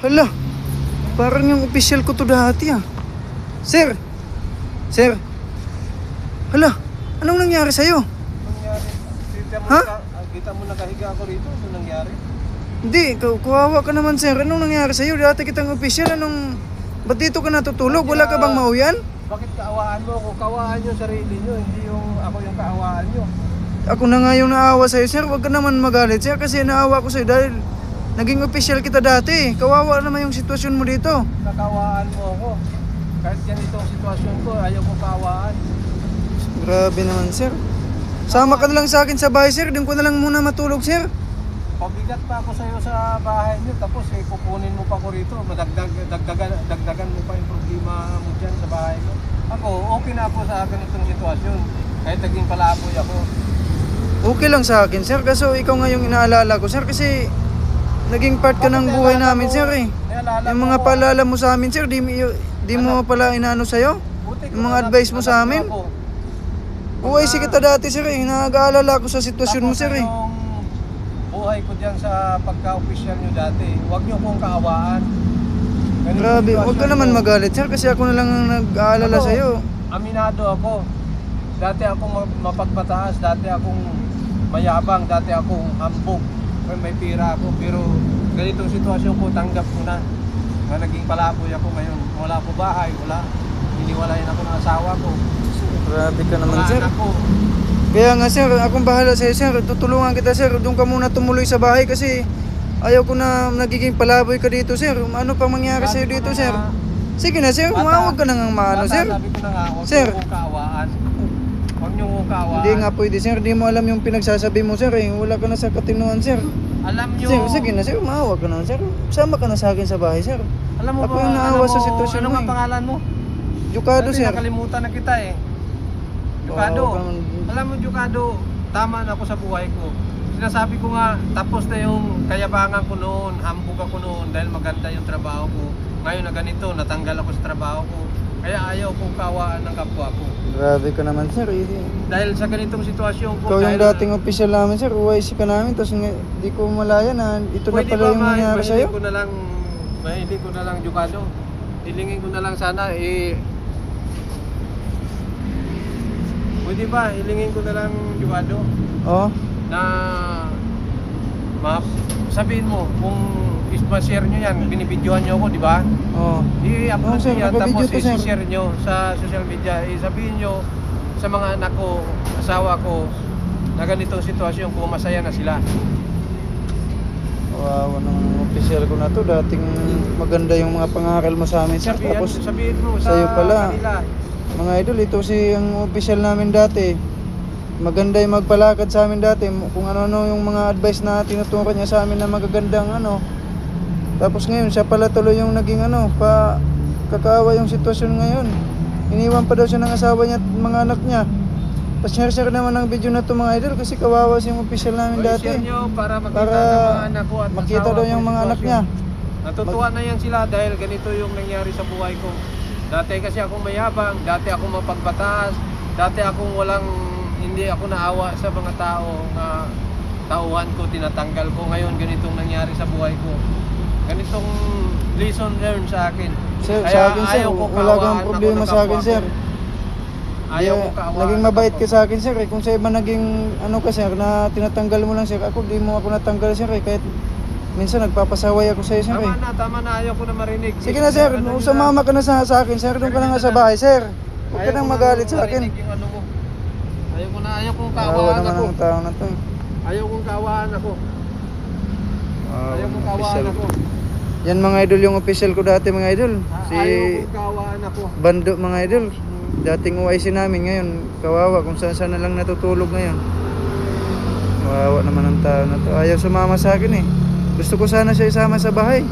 Hala, parang yung official ko to dati ah. Sir! Sir! Hala, anong nangyari sa'yo? Nangyari? Ha? Kita mo nakahiga ako rito. Ano nangyari? Hindi, kuwawa ka naman sir. Anong nangyari sa'yo? Dati kitang official, ba't dito ka natutulog? Wala ka bang mauyan? Bakit kaawaan mo ako? Kaawaan nyo sarili nyo, hindi ako yung kaawaan nyo. Ako na nga yung naawa sa'yo sir. Huwag ka naman magalit sir kasi naawa ko sa'yo dahil naging official kita dati. Kawawa naman yung sitwasyon mo dito. Kakawaan mo ako. Kahit ganito ang sitwasyon ko, ayaw ko kaawaan. Grabe naman sir. Sama ka na lang sa akin sa bahay sir. Doon ko na lang muna matulog sir. Pabigat pa ako sa'yo sa bahay nyo, tapos kukunin mo pa ko rito. Dagdagan mo pa yung problema mo dyan sa bahay mo. Ako, okay na ako sa ganitong sitwasyon. Kahit naging palaboy ako. Okay lang sa akin sir. Kaso ikaw nga yung inaalala ko sir kasi naging part ka ng buhay namin sir eh. Yung mga paalala mo sa amin sir, di mo pala inaano sa'yo? Yung mga advice mo sa amin? UIC kita dati sir eh. Nag-aalala ko sa sitwasyon mo sir eh. Buhay ko dyan sa pagka-official nyo dati. Huwag nyo kong kaawaan. Grabe, huwag ka naman magalit sir kasi ako na lang ang nag-aalala sa'yo. Aminado ako. Dati akong mapagpataas, dati akong mayabang, dati akong hambog. May pira ako, pero ganitong sitwasyon ko, tanggap ko na. Naging palaboy ako ngayon. Wala ko bahay, wala. Iniwalayan ako ng asawa ko. Grabe ka naman Mga sir. anak ko. Kaya nga sir, akong bahala sa'yo sir. Tutulungan kita sir. Doon ka muna tumuloy sa bahay kasi ayaw ko na nagiging palaboy ka dito sir. Ano pang mangyari sa'yo dito sir? Sige na sir, huwag ka nang maano sir. Sabi ko na nga, huwag Sir. nyo kong kaawaan. Huwag nyo kong kaawaan. Hindi nga pwede sir, di mo alam yung pinagsasabi mo sir eh. Wala ka na sa katinuan sir. Alam nyo. Sir, sige na sir, maawa ka na sir. Sama ka na sa akin sa bahay sir. Alam mo Ako ba, yung naawa sa sitwasyon ano mo nga eh. pangalan mo? Jukado Kasi sir. nakalimutan na kita eh. Jukado. Oo, ganun. Alam mo Jukado, tama na ako sa buhay ko. Sinasabi ko nga, tapos na yung kayabangan ko noon, hambog ako noon dahil maganda yung trabaho ko. Ngayon na ganito, natanggal ako sa trabaho ko. Kaya ayaw kong kawaan ng kapwa ko. Grabe ka naman sir. Dahil sa ganitong sitwasyon ko, Ikaw yung dating official namin sir, UIC ka namin, tapos di ko malaya na ito na pwede pala yung nangyari sa'yo. Mahiling ko na lang Jukado. Hilingin ko na lang sana pwede ba, hilingin ko na lang Jukado Oo. na sabihin mo kung i-share nyo yan, binibidyohan nyo ako, di ba? Oo. I-upload Oo, sir, nyo yan, naka-video tapos to, sir. i-share nyo sa social media. Sabihin nyo sa mga anak ko, asawa ko, na ganitong sitwasyon ko, masaya na sila. Wow, ng official ko na to. Dating maganda yung mga pangaral mo sa amin sir. Tapos Sabihin mo sa sa'yo pala. kanila. mga idol, ito si ang official namin dati. Maganda yung magpalakad sa amin dati. Kung ano-ano yung mga advice na tinutukan niya sa amin na magagandang ano. Tapos ngayon siya pala tuloy yung naging kakaawa yung sitwasyon ngayon. Iniwan pa daw siya ng asawa niya at mga anak niya. Pa-share naman ng video na to mga idol kasi kawawa si yung official namin dati. I-share nyo para makita Para ng mga anak ko at makita asawa daw ko yung mga anak niya. Natutuwa na yan sila dahil ganito yung nangyari sa buhay ko. Dati kasi akong mayabang, dati akong mapagbatas, dati akong hindi ako naawa sa mga tao na tauhan ko, tinatanggal ko. Ngayon ganitong nangyari sa buhay ko. Ganitong lesson learned sa akin. Sir, Kaya sa akin sir, ayaw ko wala kaawaan kang ako problema ng sa akin kapwa sir. ko. Ayaw ko kaawaan. Naging mabait ka sa akin sir eh. Kung sa iba naging ka sir na tinatanggal mo lang sir, ako di mo ako natanggal sir eh. Kahit minsan nagpapasaway ako sa iyo sir eh. Tama na, ayaw ko na marinig. Sige na sir, sumama ka na sa akin sir. Doon ka na nga sa bahay sir. Huwag ka nang magalit sa akin. Ayaw kong Kawawa kaawaan naman ako. ang tao na to. Ayaw kong kaawaan ako. Ayaw kong kaawaan ako. Yan mga idol yung official ko dati mga idol. Si Ayaw kong kaawaan ako. Bando mga idol. Dating UIC namin ngayon. Kawawa kung saan saan na lang natutulog ngayon. Kawawa naman ang tao na to. Ayaw sumama sa akin eh. Gusto ko sana siya isama sa bahay.